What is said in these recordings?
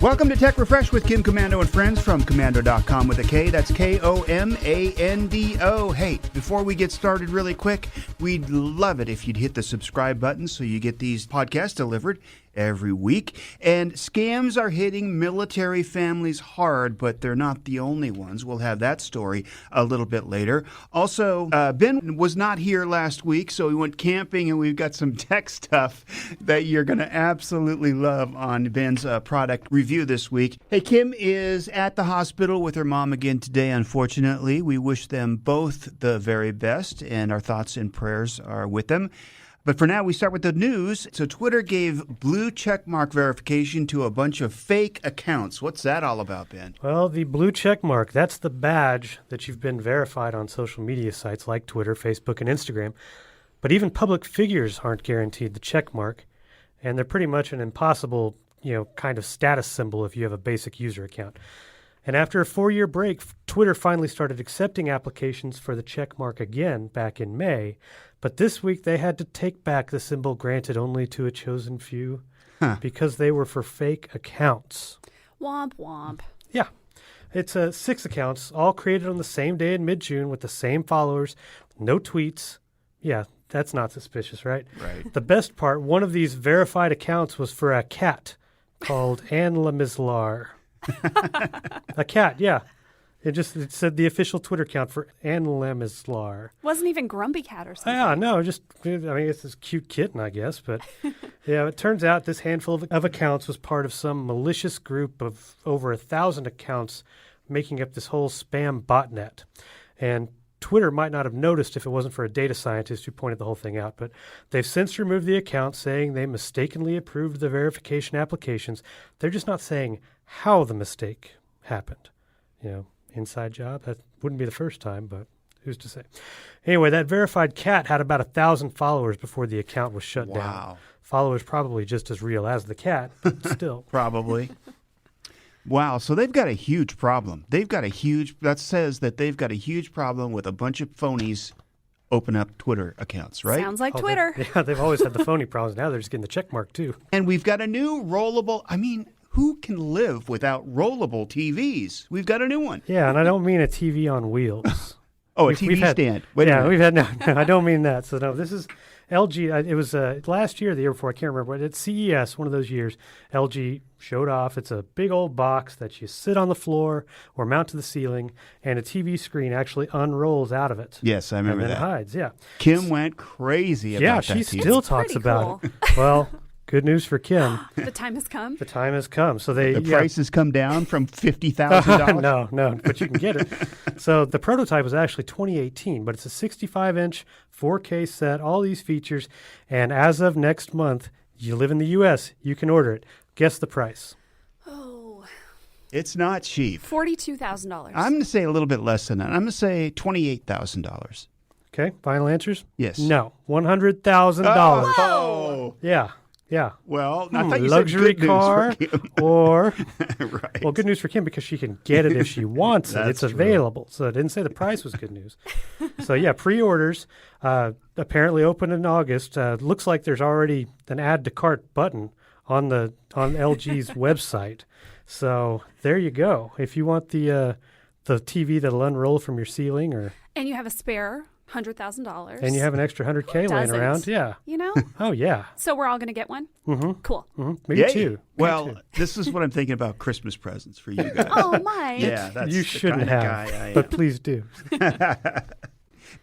Welcome to Tech Refresh with Kim Komando and friends from Komando.com with a K. That's Komando. Hey, before we get started really quick, we'd love it if you'd hit the subscribe button so you get these podcasts delivered every week. And scams are hitting military families hard, but they're not the only ones. We'll have that story a little bit later. Also, Ben was not here last week, so we went camping, and we've got some tech stuff that you're going to absolutely love on Ben's product review this week. Hey, Kim is at the hospital with her mom again today, unfortunately. We wish them both the very best, and our thoughts and prayers are with them. But for now, we start with the news. So Twitter gave blue checkmark verification to a bunch of fake accounts. What's that all about, Ben? Well, the blue checkmark, that's the badge that you've been verified on social media sites like Twitter, Facebook, and Instagram. But even public figures aren't guaranteed the checkmark, and they're pretty much an impossible, kind of status symbol if you have a basic user account. And after a 4-year break, Twitter finally started accepting applications for the checkmark again back in May. But this week, they had to take back the symbol granted only to a chosen few because they were for fake accounts. Womp womp. Yeah. It's 6 accounts, all created on the same day in mid-June with the same followers, no tweets. Yeah, that's not suspicious, right? Right. The best part, one of these verified accounts was for a cat called Anne Lemislar. A cat, yeah. It said the official Twitter account for Anne Lemislar. Wasn't even Grumpy Cat or something. Yeah, no, it's this cute kitten, I guess. But yeah, it turns out this handful of accounts was part of some malicious group of over 1,000 accounts making up this whole spam botnet. And Twitter might not have noticed if it wasn't for a data scientist who pointed the whole thing out, but they've since removed the account, saying they mistakenly approved the verification applications. They're just not saying how the mistake happened. Inside job. That wouldn't be the first time, but who's to say? Anyway, that verified cat had about 1,000 followers before the account was shut down. Wow. Followers probably just as real as the cat, but still. Probably. Wow, so they've got a huge problem. That says that they've got a huge problem with a bunch of phonies open up Twitter accounts, right? Sounds like Twitter. They've always had the phony problems. Now they're just getting the check mark, too. And we've got a new rollable, who can live without rollable TVs? We've got a new one. Yeah, and I don't mean a TV on wheels. Oh, a TV stand. Wait a minute. We've had, no, I don't mean that. So no, this is LG. It was last year, the year before, I can't remember. But at CES, one of those years, LG showed off. It's a big old box that you sit on the floor or mount to the ceiling, and a TV screen actually unrolls out of it. Yes, I remember and then that. It hides, yeah. Kim went crazy about that. Yeah, she still talks about cool. it. Well, good news for Kim. The time has come. The time has come. So The price has come down from $50,000. No, but you can get it. So the prototype was actually 2018, but it's a 65-inch 4K set, all these features, and as of next month, you live in the U.S., you can order it. Guess the price. Oh. It's not cheap. $42,000. I'm going to say a little bit less than that. I'm going to say $28,000. Okay, final answers? Yes. No, $100,000. Oh! Yeah. Well, I thought you luxury said good car news for Kim. or Right. well, good news for Kim because she can get it if she wants it. It's That's available. So I didn't say the price was good news. So yeah, pre-orders apparently open in August. Looks like there's already an add to cart button on LG's website. So there you go. If you want the TV that'll unroll from your ceiling, and you have a spare $100,000. and you have an extra $100K laying around, yeah. Oh yeah. So we're all going to get one? Mm-hmm. Cool. Mm-hmm. Maybe Yay. two. Well, this is what I'm thinking about Christmas presents for you guys. Oh, my. Yeah, that's You the shouldn't kind of have, guy I am. but please do.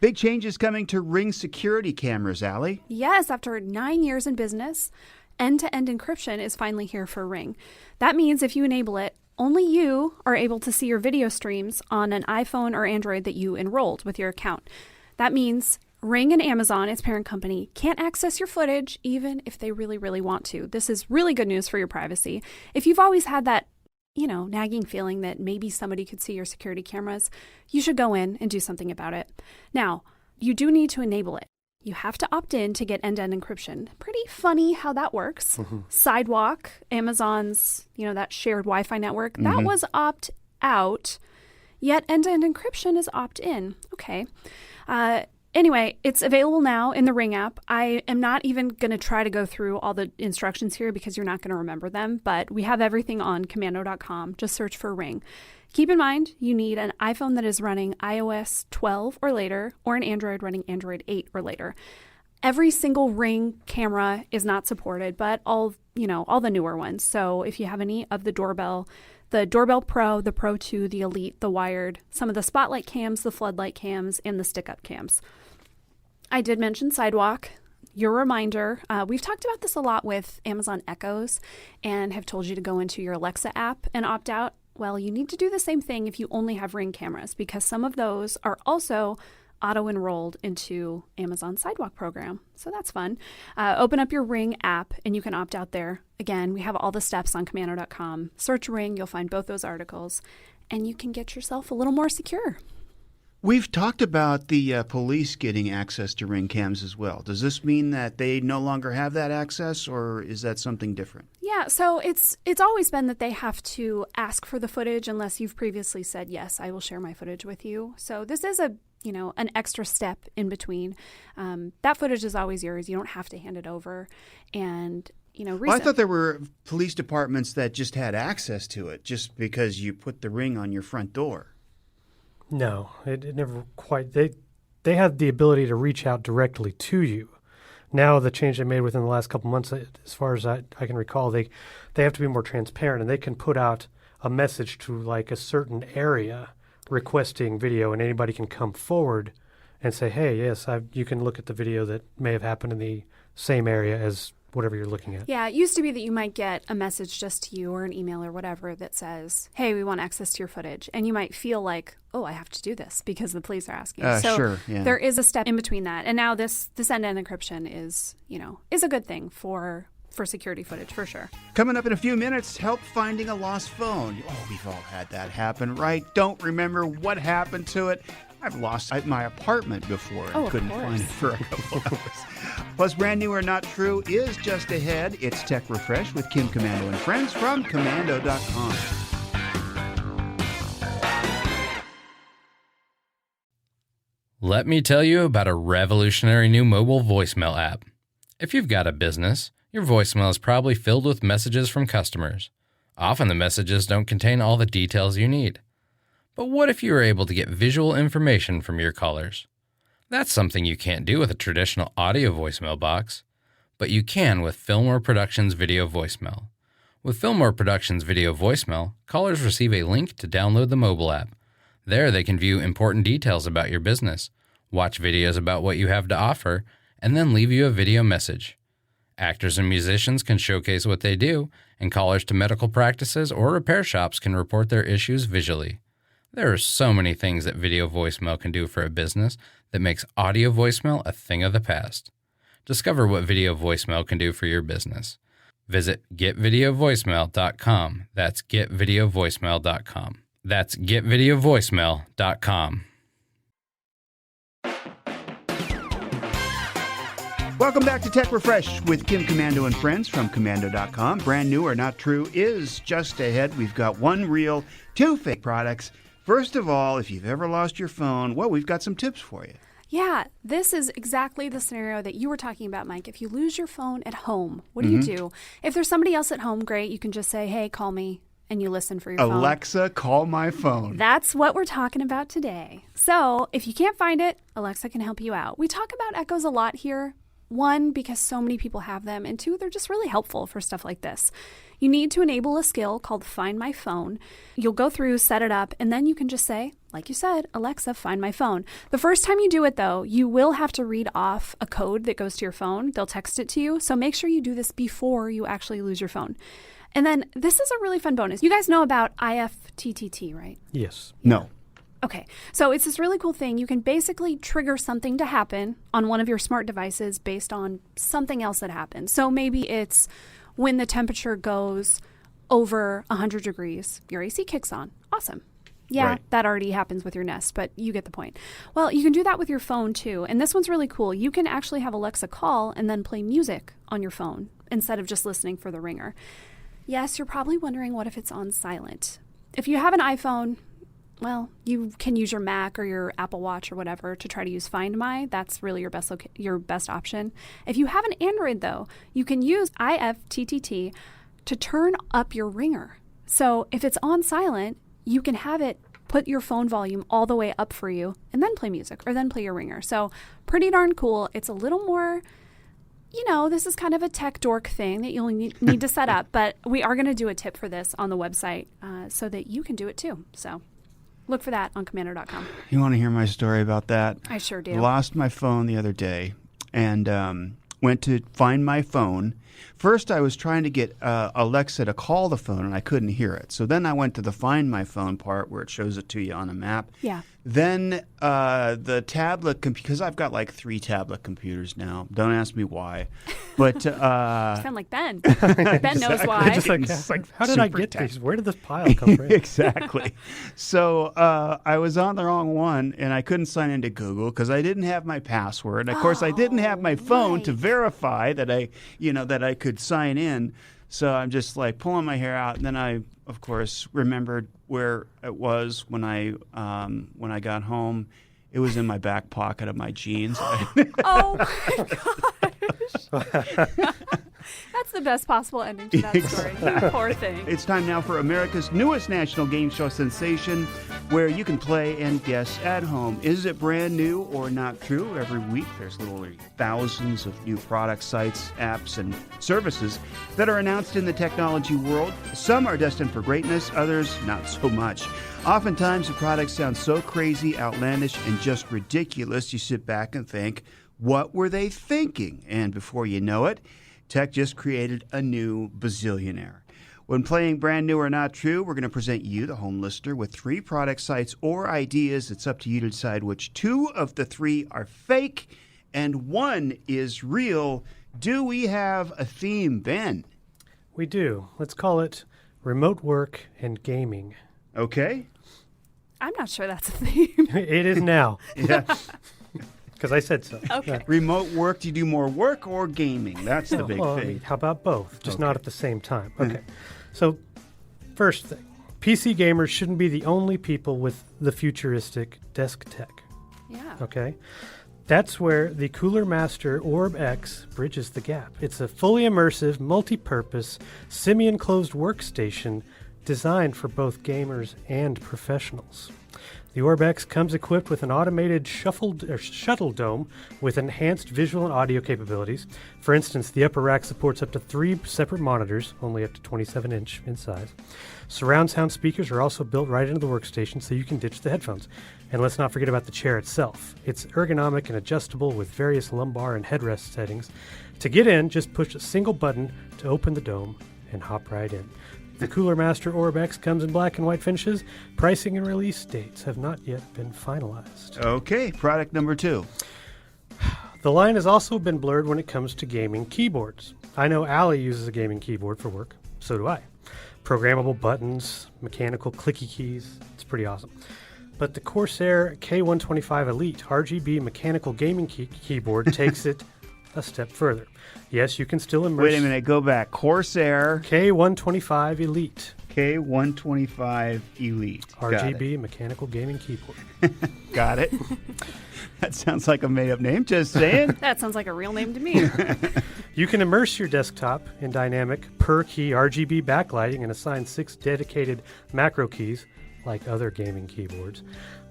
Big changes coming to Ring security cameras, Allie. Yes, after 9 years in business, end-to-end encryption is finally here for Ring. That means if you enable it, only you are able to see your video streams on an iPhone or Android that you enrolled with your account. That means Ring and Amazon, its parent company, can't access your footage even if they really, really want to. This is really good news for your privacy. If you've always had that, nagging feeling that maybe somebody could see your security cameras, you should go in and do something about it. Now, you do need to enable it. You have to opt in to get end-to-end encryption. Pretty funny how that works. Mm-hmm. Sidewalk, Amazon's, that shared Wi-Fi network, that was opt-out, yet end-to-end encryption is opt-in. Okay. Anyway, it's available now in the Ring app. I am not even going to try to go through all the instructions here because you're not going to remember them, but we have everything on commando.com. Just search for Ring. Keep in mind, you need an iPhone that is running iOS 12 or later, or an Android running Android 8 or later. Every single Ring camera is not supported, but all the newer ones. So if you have any of the Doorbell Pro, the Pro 2, the Elite, the Wired, some of the Spotlight cams, the Floodlight cams, and the stick-up cams. I did mention Sidewalk. Your reminder, we've talked about this a lot with Amazon Echoes and have told you to go into your Alexa app and opt out. Well, you need to do the same thing if you only have Ring cameras, because some of those are also auto-enrolled into Amazon Sidewalk program. So that's fun. Open up your Ring app and you can opt out there. Again, we have all the steps on commando.com. Search Ring, you'll find both those articles, and you can get yourself a little more secure. We've talked about the police getting access to Ring cams as well. Does this mean that they no longer have that access, or is that something different? Yeah, so it's always been that they have to ask for the footage unless you've previously said, yes, I will share my footage with you. So this is an extra step in between. That footage is always yours. You don't have to hand it over. And, I thought there were police departments that just had access to it just because you put the Ring on your front door. No, it never quite. They had the ability to reach out directly to you. Now the change they made within the last couple months, as far as I can recall, they have to be more transparent, and they can put out a message to like a certain area requesting video, and anybody can come forward and say, hey, yes, you can look at the video that may have happened in the same area as whatever you're looking at. Yeah, it used to be that you might get a message just to you or an email or whatever that says, hey, we want access to your footage. And you might feel like, oh, I have to do this because the police are asking. So sure, yeah. There is a step in between that. And now this end-to-end encryption is a good thing for security footage, for sure. Coming up in a few minutes, help finding a lost phone. Oh, we've all had that happen, right? Don't remember what happened to it. I've lost my apartment before and couldn't find it for a couple hours. Plus, brand new or not true is just ahead. It's Tech Refresh with Kim Commando and friends from commando.com. Let me tell you about a revolutionary new mobile voicemail app. If you've got a business, your voicemail is probably filled with messages from customers. Often the messages don't contain all the details you need. But what if you were able to get visual information from your callers? That's something you can't do with a traditional audio voicemail box, but you can with Fillmore Productions Video Voicemail. With Fillmore Productions Video Voicemail, callers receive a link to download the mobile app. There they can view important details about your business, watch videos about what you have to offer, and then leave you a video message. Actors and musicians can showcase what they do, and callers to medical practices or repair shops can report their issues visually. There are so many things that video voicemail can do for a business that makes audio voicemail a thing of the past. Discover what video voicemail can do for your business. Visit getvideovoicemail.com. That's getvideovoicemail.com. That's getvideovoicemail.com. Welcome back to Tech Refresh with Kim Commando and friends from commando.com. Brand new or not true is just ahead. We've got one real, two fake products. First of all, if you've ever lost your phone, well, we've got some tips for you. Yeah, this is exactly the scenario that you were talking about, Mike. If you lose your phone at home, what do you do? If there's somebody else at home, great. You can just say, hey, call me, and you listen for your phone. Alexa, call my phone. That's what we're talking about today. So if you can't find it, Alexa can help you out. We talk about Echoes a lot here. One, because so many people have them, and two, they're just really helpful for stuff like this. You need to enable a skill called Find My Phone. You'll go through, set it up, and then you can just say, like you said, Alexa, find my phone. The first time you do it, though, you will have to read off a code that goes to your phone. They'll text it to you, so make sure you do this before you actually lose your phone. And then this is a really fun bonus. You guys know about IFTTT, right? Yes. No. Okay, so it's this really cool thing. You can basically trigger something to happen on one of your smart devices based on something else that happens. So maybe it's when the temperature goes over 100 degrees, your AC kicks on. Awesome. Yeah, Right. That already happens with your Nest, but you get the point. Well, you can do that with your phone too. And this one's really cool. You can actually have Alexa call and then play music on your phone instead of just listening for the ringer. Yes, you're probably wondering what if it's on silent. If you have an iPhone, well, you can use your Mac or your Apple Watch or whatever to try to use Find My. That's really your best option. If you have an Android, though, you can use IFTTT to turn up your ringer. So if it's on silent, you can have it put your phone volume all the way up for you and then play music or then play your ringer. So pretty darn cool. It's a little more, this is kind of a tech dork thing that you'll need to set up, but we are going to do a tip for this on the website so that you can do it too. So look for that on Commander.com. You want to hear my story about that? I sure do. Lost my phone the other day and went to find my phone. First, I was trying to get Alexa to call the phone, and I couldn't hear it. So then I went to the Find My Phone part where it shows it to you on a map. Yeah. Then the tablet, because I've got like 3 tablet computers now. Don't ask me why. But You sound like Ben. Ben knows why. Just like, how did I get these? Where did this pile come from? Exactly. So I was on the wrong one, and I couldn't sign into Google because I didn't have my password. And of course, I didn't have my phone to verify that I could sign in. So I'm just like pulling my hair out, and then I, of course, remembered where it was when I got home. It was in my back pocket of my jeans. Oh my gosh. That's the best possible ending to that story. You poor thing. It's time now for America's newest national game show sensation, where you can play and guess at home. Is it brand new or not true? Every week there's literally thousands of new product sites, apps, and services that are announced in the technology world. Some are destined for greatness, others not so much. Oftentimes the products sound so crazy, outlandish, and just ridiculous, you sit back and think, what were they thinking? And before you know it, tech just created a new bazillionaire. When playing Brand New or Not True, we're going to present you, the home listener, with 3 product sites or ideas. It's up to you to decide which 2 of the 3 are fake and 1 is real. Do we have a theme, Ben? We do. Let's call it remote work and gaming. Okay. I'm not sure that's a theme. It is now. Yeah. Because I said so. Okay. Remote work, do you do more work or gaming? That's the big thing. How about both? Just not at the same time. Okay. So, first thing, PC gamers shouldn't be the only people with the futuristic desk tech. Yeah. Okay. That's where the Cooler Master Orb X bridges the gap. It's a fully immersive, multi-purpose, semi-enclosed workstation designed for both gamers and professionals. The Orb X comes equipped with an automated shuttle dome with enhanced visual and audio capabilities. For instance, the upper rack supports up to 3 separate monitors, only up to 27-inch in size. Surround sound speakers are also built right into the workstation so you can ditch the headphones. And let's not forget about the chair itself. It's ergonomic and adjustable with various lumbar and headrest settings. To get in, just push a single button to open the dome and hop right in. The Cooler Master Orb X comes in black and white finishes. Pricing and release dates have not yet been finalized. Okay, product number 2. The line has also been blurred when it comes to gaming keyboards. I know Allie uses a gaming keyboard for work. So do I. Programmable buttons, mechanical clicky keys. It's pretty awesome. But the Corsair K125 Elite RGB mechanical gaming keyboard takes it a step further. Yes, you can still immerse... Wait a minute, go back. Corsair K125 Elite. K125 Elite. RGB mechanical gaming keyboard. Got it. That sounds like a made-up name, just saying. That sounds like a real name to me. You can immerse your desktop in dynamic per-key RGB backlighting and assign 6 dedicated macro keys, like other gaming keyboards.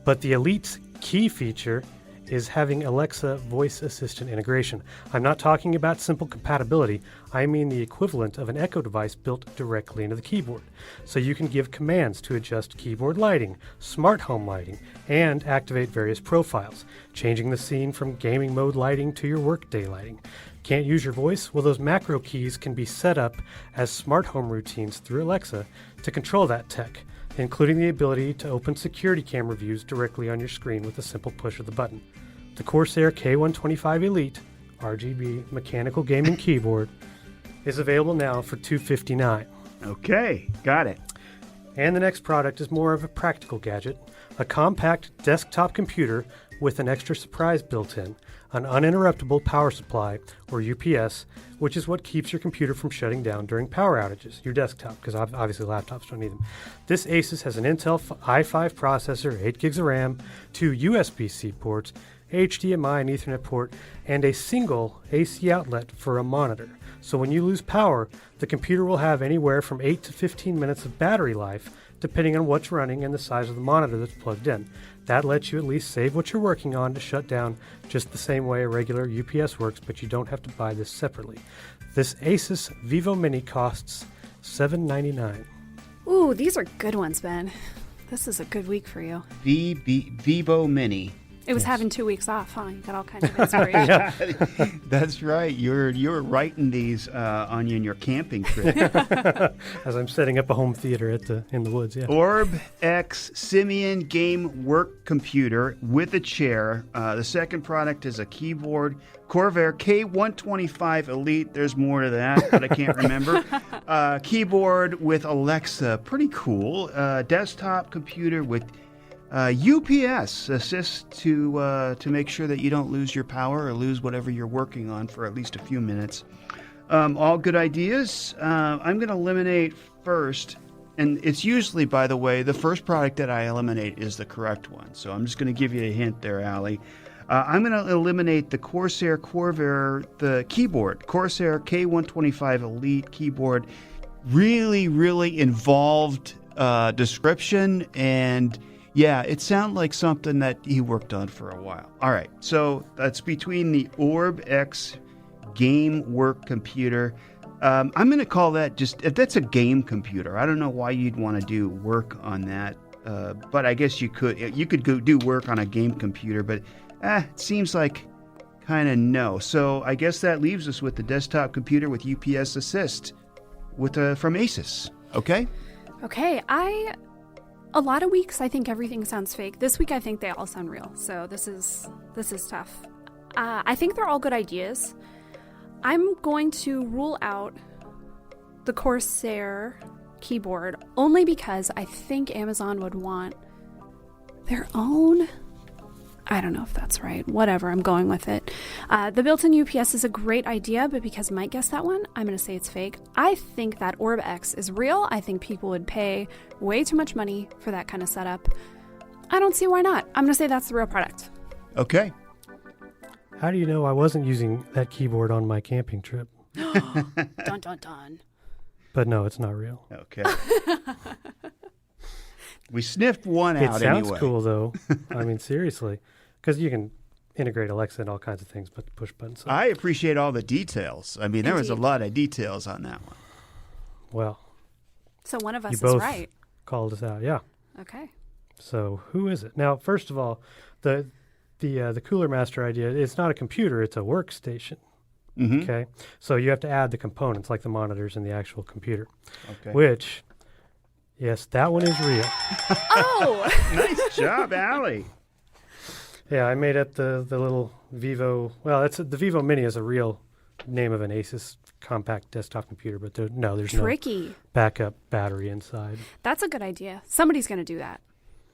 But the Elite's key feature is having Alexa voice assistant integration. I'm not talking about simple compatibility. I mean the equivalent of an Echo device built directly into the keyboard. So you can give commands to adjust keyboard lighting, smart home lighting, and activate various profiles, changing the scene from gaming mode lighting to your workday lighting. Can't use your voice? Well, those macro keys can be set up as smart home routines through Alexa to control that tech, including the ability to open security camera views directly on your screen with a simple push of the button. The Corsair K125 Elite RGB mechanical gaming keyboard is available now for $259. Okay, got it. And the next product is more of a practical gadget, a compact desktop computer with an extra surprise built in, an uninterruptible power supply, or UPS, which is what keeps your computer from shutting down during power outages, your desktop, because obviously laptops don't need them. This Asus has an Intel i5 processor, 8 gigs of RAM, 2 USB-C ports, HDMI and Ethernet port, and a single AC outlet for a monitor. So when you lose power, the computer will have anywhere from 8 to 15 minutes of battery life, depending on what's running and the size of the monitor that's plugged in. That lets you at least save what you're working on to shut down just the same way a regular UPS works, but you don't have to buy this separately. This Asus Vivo Mini costs $799. Ooh, these are good ones, Ben. This is a good week for you. Vivo Mini. It was having 2 weeks off, huh? You got all kinds of inspiration. That's right. You're writing these on your camping trip. As I'm setting up a home theater in the woods, yeah. Orb X Simian Game Work Computer with a chair. The second product is a keyboard, Corvair K125 Elite. There's more to that, but I can't remember. Keyboard with Alexa. Pretty cool. Desktop computer with UPS assist to make sure that you don't lose your power or lose whatever you're working on for at least a few minutes. All good ideas. I'm going to eliminate first, and it's usually, by the way, the first product that I eliminate is the correct one. So I'm just going to give you a hint there, Allie. I'm going to eliminate the Corvair, the keyboard, Corsair K125 Elite keyboard. Really, really involved description, and yeah, it sounded like something that he worked on for a while. All right, so that's between the Orb X Game Work Computer. I'm going to call that that's a game computer. I don't know why you'd want to do work on that, but I guess you could go do work on a game computer, but it seems like kind of no. So I guess that leaves us with the desktop computer with UPS Assist from Asus. Okay? Okay, a lot of weeks I think everything sounds fake. This week I think they all sound real. So this is tough. I think they're all good ideas. I'm going to rule out the Corsair keyboard only because I think Amazon would want their own. I don't know if that's right. Whatever, I'm going with it. The built-in UPS is a great idea, but because Mike guessed that one, I'm going to say it's fake. I think that Orb X is real. I think people would pay way too much money for that kind of setup. I don't see why not. I'm going to say that's the real product. Okay. How do you know I wasn't using that keyboard on my camping trip? Dun, dun, dun. But no, it's not real. Okay. We sniffed one out anyway. It sounds cool, though. I mean, seriously. Because you can integrate Alexa and all kinds of things, but the push button. So. I appreciate all the details. I mean, there was a lot of details on that one. Well. So one of us is both right. Called us out, yeah. Okay. So who is it? Now, first of all, the Cooler Master idea, it's not a computer, it's a workstation. Mm-hmm. Okay? So you have to add the components, like the monitors and the actual computer. Okay. Which, yes, that one is real. Oh! Nice job, Allie. Yeah, I made up the little Vivo. Well, the Vivo Mini is a real name of an Asus compact desktop computer, but there's Tricky. no backup battery inside. That's a good idea. Somebody's going to do that.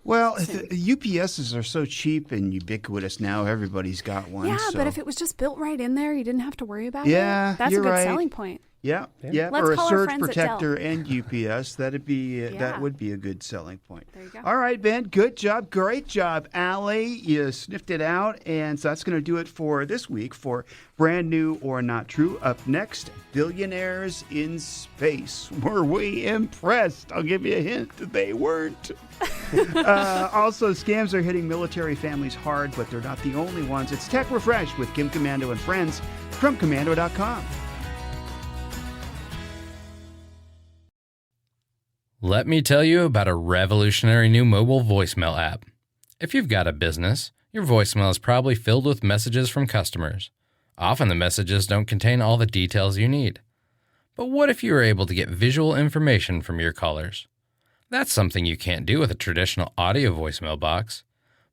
Well, UPSs are so cheap and ubiquitous now. Everybody's got one. Yeah, so. But if it was just built right in there, you didn't have to worry about it. Yeah, That's you're a good right. selling point. Yeah. Let's or a call our surge friends at protector and UPS. That would be a good selling point. There you go. All right, Ben. Good job. Great job, Allie. You sniffed it out, and so that's going to do it for this week for Brand New or Not True. Up next, Billionaires in Space. Were we impressed? I'll give you a hint. They weren't. Also, scams are hitting military families hard, but they're not the only ones. It's Tech Refresh with Kim Komando and friends from Komando.com. Let me tell you about a revolutionary new mobile voicemail app. If you've got a business, your voicemail is probably filled with messages from customers. Often the messages don't contain all the details you need. But what if you were able to get visual information from your callers? That's something you can't do with a traditional audio voicemail box,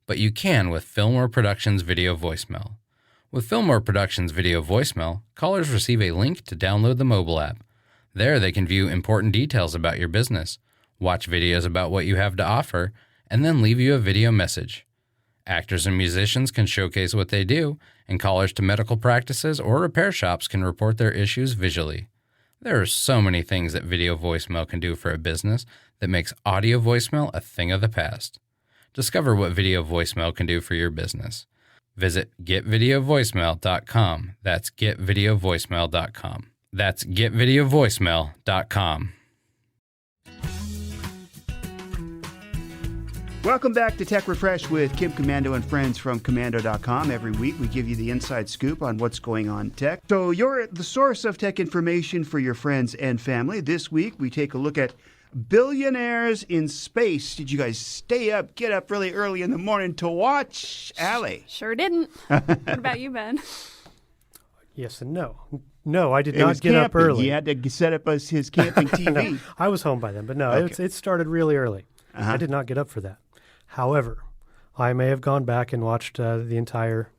but you can with Fillmore Productions Video Voicemail. With Fillmore Productions Video Voicemail, callers receive a link to download the mobile app. There they can view important details about your business, watch videos about what you have to offer, and then leave you a video message. Actors and musicians can showcase what they do, and callers to medical practices or repair shops can report their issues visually. There are so many things that video voicemail can do for a business that makes audio voicemail a thing of the past. Discover what video voicemail can do for your business. Visit getvideovoicemail.com. That's getvideovoicemail.com. That's getvideovoicemail.com. Welcome back to Tech Refresh with Kim Komando and friends from Komando.com. Every week we give you the inside scoop on what's going on in tech. So you're the source of tech information for your friends and family. This week we take a look at billionaires in space. Did you guys get up really early in the morning to watch? Allie? Sure didn't. What about you, Ben? Yes and no. No, I did not get up early. He had to set up his camping TV. No, I was home by then, but no, Okay. it started really early. I did not get up for that. However, I may have gone back and watched the entire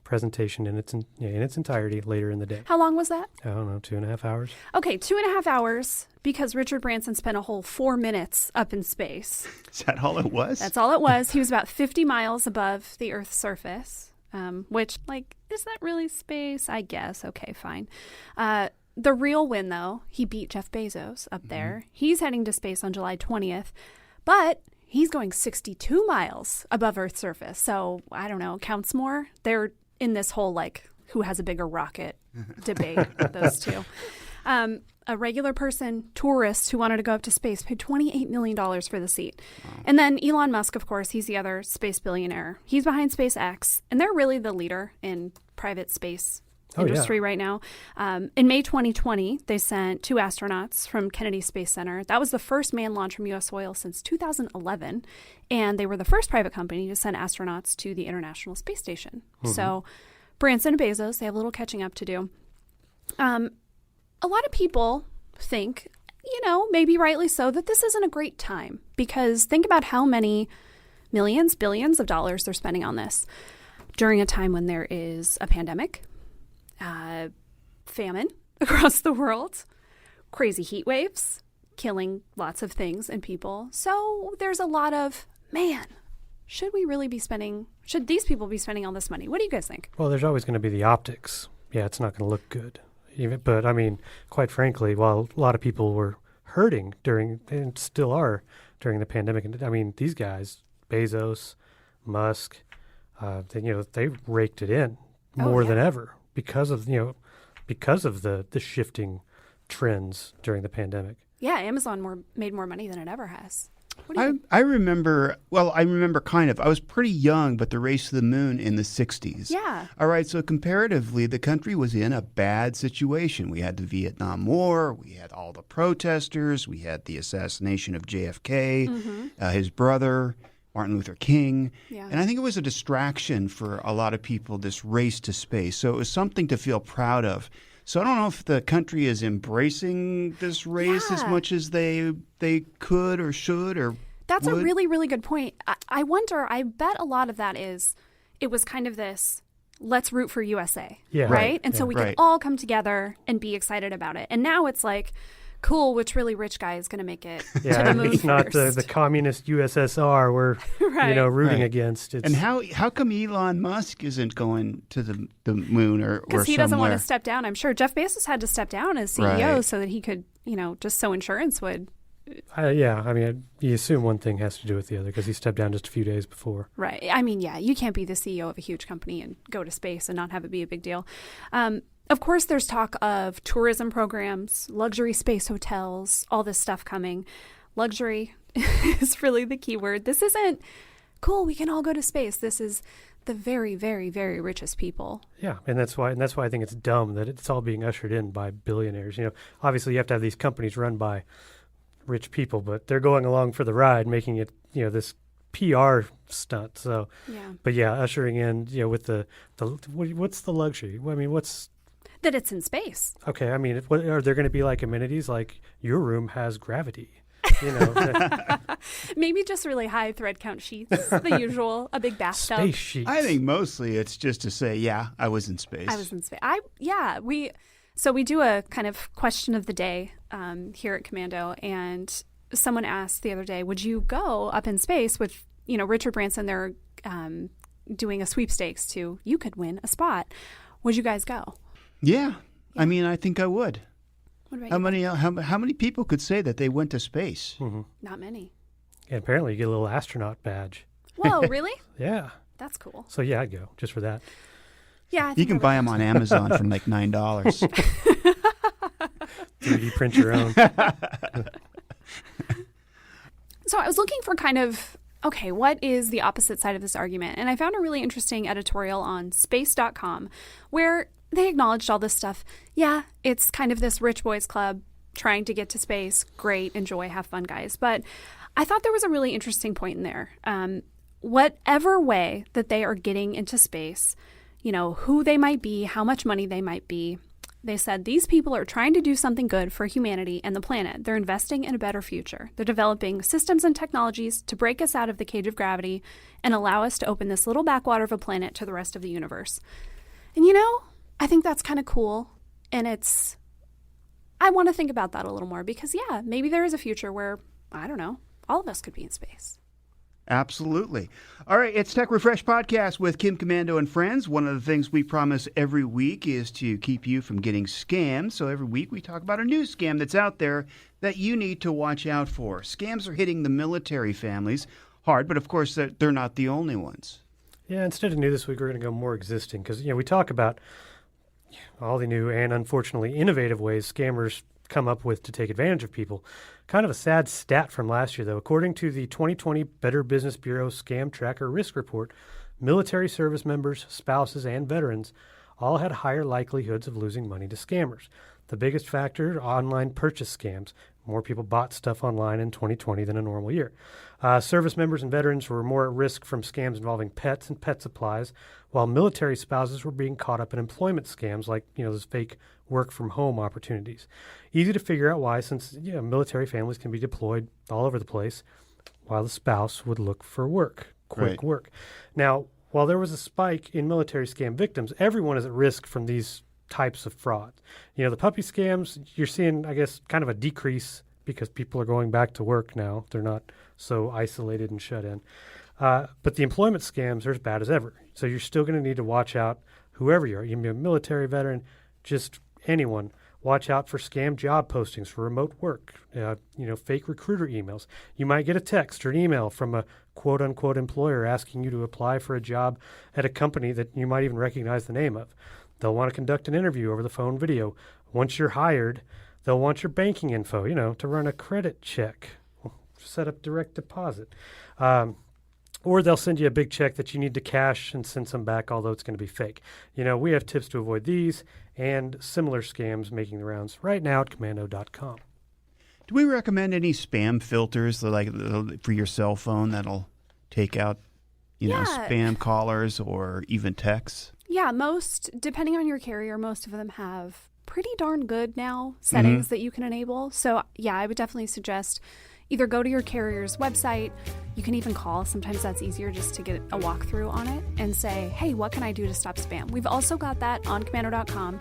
presentation in its entirety later in the day. How long was that? I don't know, 2.5 hours. Okay, 2.5 hours because Richard Branson spent a whole 4 minutes up in space. Is that all it was? That's all it was. He was about 50 miles above the Earth's surface, which, is that really space? I guess. Okay, fine. The real win, though, he beat Jeff Bezos up there. He's heading to space on July 20th, but he's going 62 miles above Earth's surface. So, I don't know, counts more? They're in this whole, who has a bigger rocket debate, those two. A regular person, tourist who wanted to go up to space, paid $28 million for the seat. Wow. And then Elon Musk, of course, he's the other space billionaire. He's behind SpaceX, and they're really the leader in private space industry right now. In May 2020, they sent 2 astronauts from Kennedy Space Center. That was the first manned launch from U.S. soil since 2011, and they were the first private company to send astronauts to the International Space Station. So Branson and Bezos, they have a little catching up to do. A lot of people think, maybe rightly so, that this isn't a great time because think about how many millions, billions of dollars they're spending on this during a time when there is a pandemic, famine across the world, crazy heat waves, killing lots of things and people. So there's a lot of, should these people be spending all this money? What do you guys think? Well, there's always going to be the optics. Yeah, it's not going to look good. But, quite frankly, while a lot of people were hurting and still are during the pandemic, these guys, Bezos, Musk, they raked it in more than ever because of the shifting trends during the pandemic. Yeah, Amazon made more money than it ever has. I remember kind of. I was pretty young, but the race to the moon in the 60s. Yeah. All right, so comparatively, the country was in a bad situation. We had the Vietnam War. We had all the protesters. We had the assassination of JFK, his brother, Martin Luther King. Yeah. And I think it was a distraction for a lot of people, this race to space. So it was something to feel proud of. So I don't know if the country is embracing this race as much as they could or should or That's would. a really, really good point. I wonder, I bet a lot of that is, it was kind of this, let's root for USA, right? And so we could all come together and be excited about it. And now it's like, cool, which really rich guy is going to make it to the moon it's not first. the communist USSR we're rooting against. And how come Elon Musk isn't going to the moon or because he somewhere? doesn't want to step down. I'm sure Jeff Bezos had to step down as CEO so that he could, just so insurance would. You assume one thing has to do with the other because he stepped down just a few days before. Right. You can't be the CEO of a huge company and go to space and not have it be a big deal. Of course, there's talk of tourism programs, luxury space hotels, all this stuff coming. Luxury is really the key word. This isn't cool. We can all go to space. This is the very, very, very richest people. Yeah, and that's why I think it's dumb that it's all being ushered in by billionaires. Obviously you have to have these companies run by rich people, but they're going along for the ride, making it this PR stunt. So, ushering in with the what's the luxury? What's that it's in space. Okay, are there going to be amenities like your room has gravity? Maybe just really high thread count sheets, the usual, a big bathtub. Space sheets. I think mostly it's just to say, I was in space. I was in space. We do a kind of question of the day here at Commando, and someone asked the other day, would you go up in space with Richard Branson? They're doing a sweepstakes to you could win a spot. Would you guys go? Yeah. I mean, I think I would. What about How many people could say that they went to space? Mm-hmm. Not many. And apparently you get a little astronaut badge. Whoa, really? Yeah. That's cool. So yeah, I'd go just for that. Yeah, I You think can I would buy go them on Amazon for like $9. 3D print your own. So I was looking for kind of, okay, what is the opposite side of this argument? And I found a really interesting editorial on space.com where they acknowledged all this stuff. Yeah, it's kind of this rich boys club trying to get to space. Great, enjoy, have fun, guys. But I thought there was a really interesting point in there. Whatever way that they are getting into space, you know, who they might be, how much money they might be, they said these people are trying to do something good for humanity and the planet. They're investing in a better future. They're developing systems and technologies to break us out of the cage of gravity and allow us to open this little backwater of a planet to the rest of the universe. And you know, I think that's kind of cool. And I want to think about that a little more because, yeah, maybe there is a future where, I don't know, all of us could be in space. Absolutely. All right, it's Tech Refresh Podcast with Kim Komando and friends. One of the things we promise every week is to keep you from getting scammed. So every week we talk about a new scam that's out there that you need to watch out for. Scams are hitting the military families hard, but of course they're not the only ones. Yeah, instead of new this week, we're going to go more existing because, you know, we talk about all the new and unfortunately innovative ways scammers come up with to take advantage of people. Kind of a sad stat from last year, though. According to the 2020 Better Business Bureau Scam Tracker Risk Report, military service members, spouses, and veterans all had higher likelihoods of losing money to scammers. The biggest factor, online purchase scams. More people bought stuff online in 2020 than a normal year. Service members and veterans were more at risk from scams involving pets and pet supplies, while military spouses were being caught up in employment scams like, you know, those fake work-from-home opportunities. Easy to figure out why, since military families can be deployed all over the place while the spouse would look for work, quick work. Now, while there was a spike in military scam victims, everyone is at risk from these types of fraud. You know, the puppy scams, you're seeing, I guess, kind of a decrease because people are going back to work now. They're not so isolated and shut in. But the employment scams are as bad as ever. So you're still going to need to watch out, whoever you are. You can be a military veteran, just anyone. Watch out for scam job postings for remote work, fake recruiter emails. You might get a text or an email from a quote-unquote employer asking you to apply for a job at a company that you might even recognize the name of. They'll want to conduct an interview over the phone video. Once you're hired, they'll want your banking info, to run a credit check, set up direct deposit. Or they'll send you a big check that you need to cash and send some back, although it's going to be fake. We have tips to avoid these and similar scams making the rounds right now at commando.com. Do we recommend any spam filters like for your cell phone that'll take out, spam callers or even texts? Yeah, depending on your carrier, most of them have pretty darn good now settings that you can enable. So yeah, I would definitely suggest either go to your carrier's website. You can even call. Sometimes that's easier just to get a walkthrough on it and say, hey, what can I do to stop spam? We've also got that on commando.com.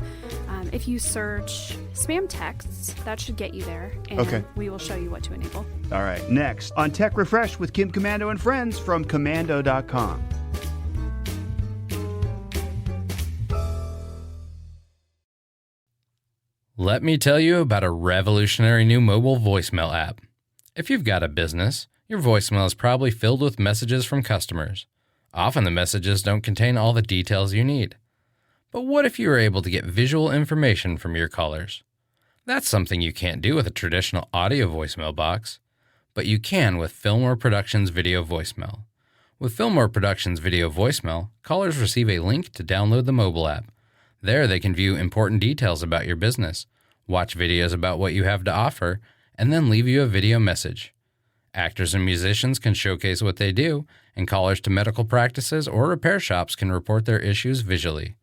If you search spam texts, that should get you there. And we will show you what to enable. All right. Next on Tech Refresh with Kim Komando and friends from commando.com. Let me tell you about a revolutionary new mobile voicemail app. If you've got a business, your voicemail is probably filled with messages from customers. Often the messages don't contain all the details you need. But what if you were able to get visual information from your callers? That's something you can't do with a traditional audio voicemail box, but you can with Fillmore Productions Video Voicemail. With Fillmore Productions Video Voicemail, callers receive a link to download the mobile app. There they can view important details about your business, watch videos about what you have to offer, and then leave you a video message. Actors and musicians can showcase what they do, and callers to medical practices or repair shops can report their issues visually.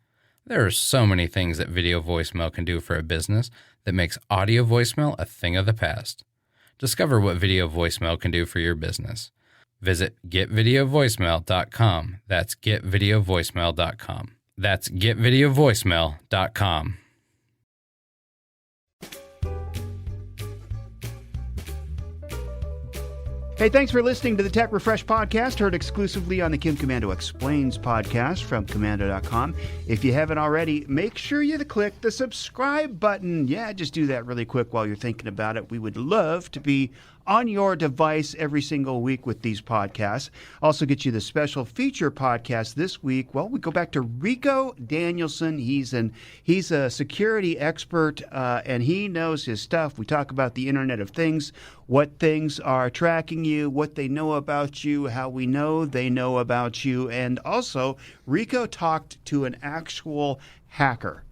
There are so many things that video voicemail can do for a business that makes audio voicemail a thing of the past. Discover what video voicemail can do for your business. Visit getvideovoicemail.com. That's getvideovoicemail.com. That's getvideovoicemail.com. Hey, thanks for listening to the Tech Refresh podcast, heard exclusively on the Kim Komando Explains podcast from Komando.com. If you haven't already, make sure you click the subscribe button. Yeah, just do that really quick while you're thinking about it. We would love to be on your device every single week with these podcasts. Also get you the special feature podcast this week. Well, we go back to Rico Danielson. He's a security expert, and he knows his stuff. We talk about the Internet of Things, what things are tracking you, what they know about you, how we know they know about you, and also Rico talked to an actual hacker.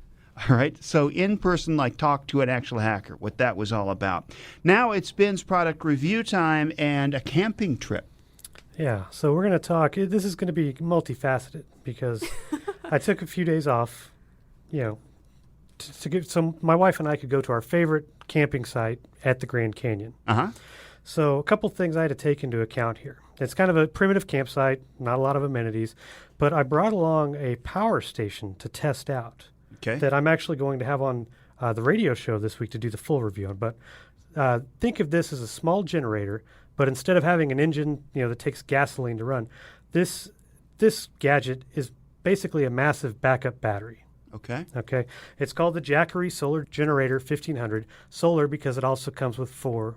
All right, so in person, talk to an actual hacker, what that was all about. Now it's Ben's product review time and a camping trip. Yeah, so we're going to talk. This is going to be multifaceted because I took a few days off, to get my wife and I could go to our favorite camping site at the Grand Canyon. Uh-huh. So a couple things I had to take into account here. It's kind of a primitive campsite, not a lot of amenities, but I brought along a power station to test out. Okay. That I'm actually going to have on the radio show this week to do the full review on. But think of this as a small generator, but instead of having an engine, that takes gasoline to run, this gadget is basically a massive backup battery. Okay. Okay. It's called the Jackery Solar Generator 1500. Solar because it also comes with 4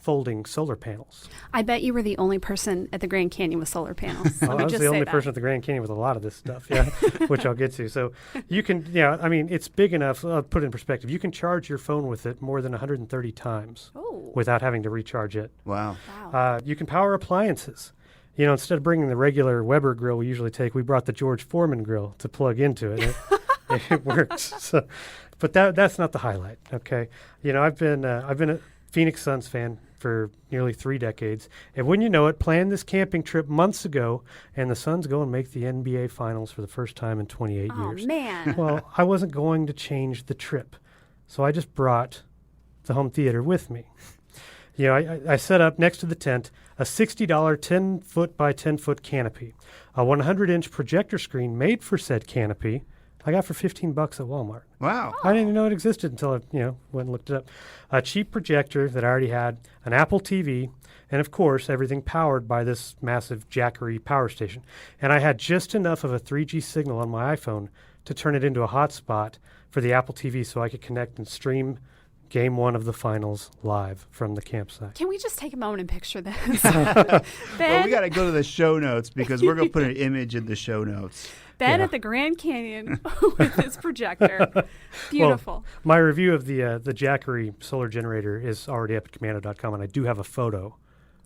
folding solar panels. I bet you were the only person at the Grand Canyon with solar panels. I was the only person at the Grand Canyon with a lot of this stuff, which I'll get to. So you can, it's big enough. I'll put it in perspective. You can charge your phone with it more than 130 times without having to recharge it. Wow. You can power appliances. Instead of bringing the regular Weber grill we usually take, we brought the George Foreman grill to plug into it. It works. So, but that's not the highlight. Okay. I've been a Phoenix Suns fan for nearly 3 decades. And wouldn't you know it, planned this camping trip months ago, and the Suns go and make the NBA Finals for the first time in 28 years. Oh, man. Well, I wasn't going to change the trip, so I just brought the home theater with me. I set up next to the tent a $60 10-foot by 10-foot canopy, a 100-inch projector screen made for said canopy, I got for $15 at Walmart. Wow. I didn't even know it existed until I, went and looked it up. A cheap projector that I already had, an Apple TV, and of course, everything powered by this massive Jackery power station. And I had just enough of a 3G signal on my iPhone to turn it into a hotspot for the Apple TV so I could connect and stream Game 1 of the finals live from the campsite. Can we just take a moment and picture this? Well, we got to go to the show notes because we're going to put an image in the show notes. Ben at the Grand Canyon with his projector. Beautiful. Well, my review of the Jackery solar generator is already up at Komando.com, and I do have a photo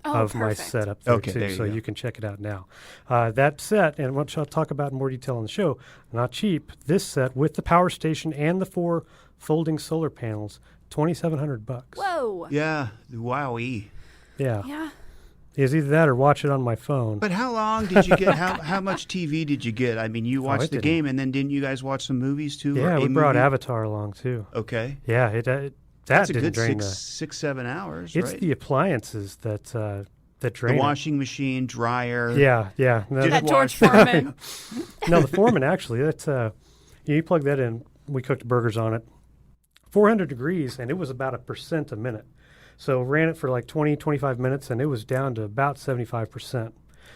of my set up there too, so you can check it out now. That set, and which I'll talk about in more detail on the show, not cheap. This set with the power station and the 4 folding solar panels, $2,700. Whoa. Yeah. Wowee. Yeah. Is either that or watch it on my phone. But how long did you get? How much TV did you get? I mean, you watched the game, and then didn't you guys watch some movies too? Yeah, we brought Avatar along too. Okay. Yeah, That's didn't a good drain 6-7 hours. It's right? the appliances that drain. The washing machine, dryer. Yeah. No, that George Foreman. No, the Foreman actually. That's you plug that in. We cooked burgers on it, 400 degrees, and it was about 1% a minute. So ran it for like 20, 25 minutes, and it was down to about 75%.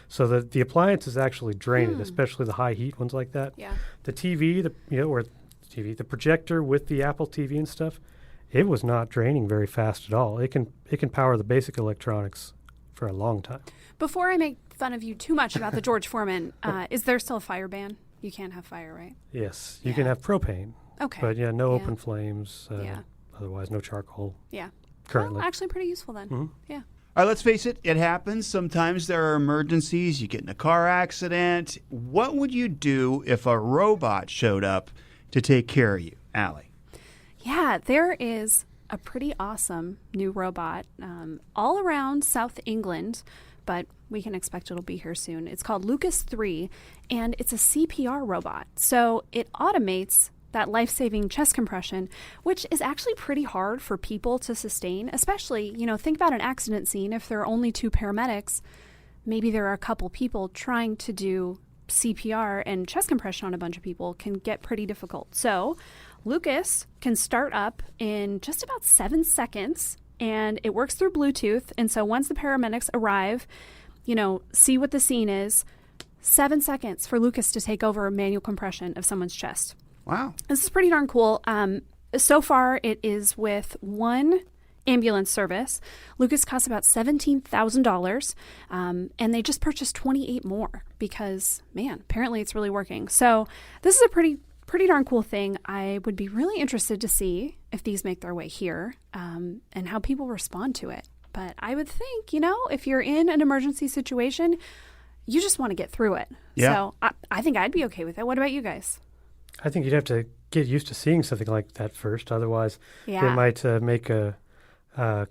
So the appliances actually drain it, especially the high heat ones like that. Yeah. The TV, the projector with the Apple TV and stuff, it was not draining very fast at all. It can power the basic electronics for a long time. Before I make fun of you too much about the George Foreman, is there still a fire ban? You can't have fire, right? Yes, you can have propane. Okay. But no open flames. Yeah. Otherwise, no charcoal. Yeah. Currently. Well, actually pretty useful then. Mm-hmm. Yeah. All right, let's face it. It happens. Sometimes there are emergencies. You get in a car accident. What would you do if a robot showed up to take care of you, Allie? Yeah, there is a pretty awesome new robot all around South England, but we can expect it'll be here soon. It's called Lucas 3, and it's a CPR robot. So it automates that life-saving chest compression, which is actually pretty hard for people to sustain, especially, think about an accident scene. If there are only 2 paramedics, maybe there are a couple people trying to do CPR, and chest compression on a bunch of people can get pretty difficult. So Lucas can start up in just about 7 seconds, and it works through Bluetooth. And so once the paramedics arrive, see what the scene is, 7 seconds for Lucas to take over a manual compression of someone's chest. Wow. This is pretty darn cool. So far, it is with one ambulance service. Lucas costs about $17,000, and they just purchased 28 more because, man, apparently it's really working. So this is a pretty darn cool thing. I would be really interested to see if these make their way here, and how people respond to it. But I would think, if you're in an emergency situation, you just want to get through it. Yeah. So I think I'd be okay with it. What about you guys? I think you'd have to get used to seeing something like that first. Otherwise, Yeah. it might make a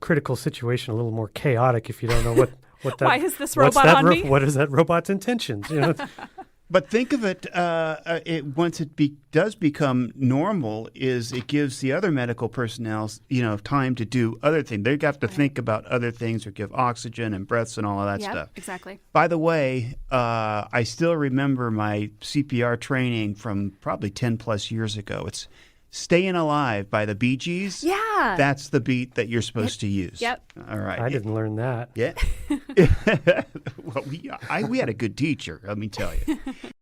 critical situation a little more chaotic if you don't know what that. Why is this what's robot that on me? What is that robot's intentions? But think of it, once it does become normal, is it gives the other medical personnel, time to do other things. They've got to think about other things or give oxygen and breaths and all of that Yep, stuff. exactly. By the way, I still remember my CPR training from probably 10 plus years ago. It's Staying Alive by the Bee Gees. Yeah. That's the beat that you're supposed to use. Yep. All right. I didn't learn that. Yeah. Well, we had a good teacher, let me tell you.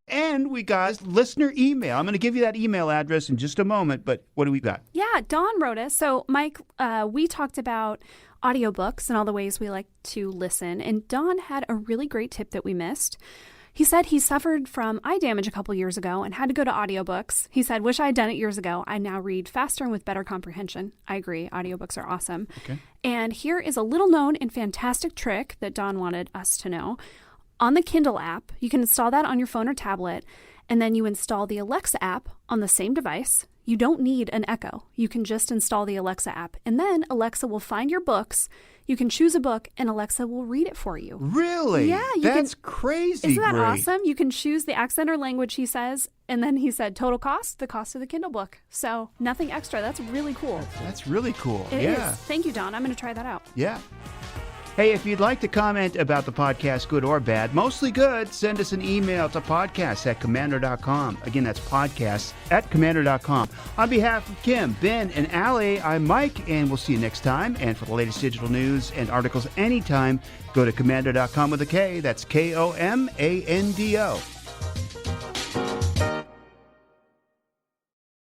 And we got listener email. I'm going to give you that email address in just a moment, but what do we got? Yeah, Dawn wrote us. So, Mike, we talked about audiobooks and all the ways we like to listen, and Dawn had a really great tip that we missed. He said he suffered from eye damage a couple years ago and had to go to audiobooks. He said, wish I had done it years ago. I now read faster and with better comprehension. I agree. Audiobooks are awesome. Okay. And here is a little known and fantastic trick that Dawn wanted us to know. On the Kindle app, you can install that on your phone or tablet, and then you install the Alexa app on the same device. You don't need an Echo. You can just install the Alexa app, and then Alexa will find your books. You can choose a book, and Alexa will read it for you. Really? Yeah. That's crazy. Isn't that great. awesome? You can choose the accent or language, he says, and then he said total cost, the cost of the Kindle book. So nothing extra. That's really cool. That's really cool. It yeah. is. Thank you, Dawn. I'm going to try that out. Yeah. Hey, if you'd like to comment about the podcast, good or bad, mostly good, send us an email to podcast@commander.com. Again, that's podcast@commander.com. On behalf of Kim, Ben, and Allie, I'm Mike, and we'll see you next time. And for the latest digital news and articles anytime, go to commander.com with a K. That's Komando.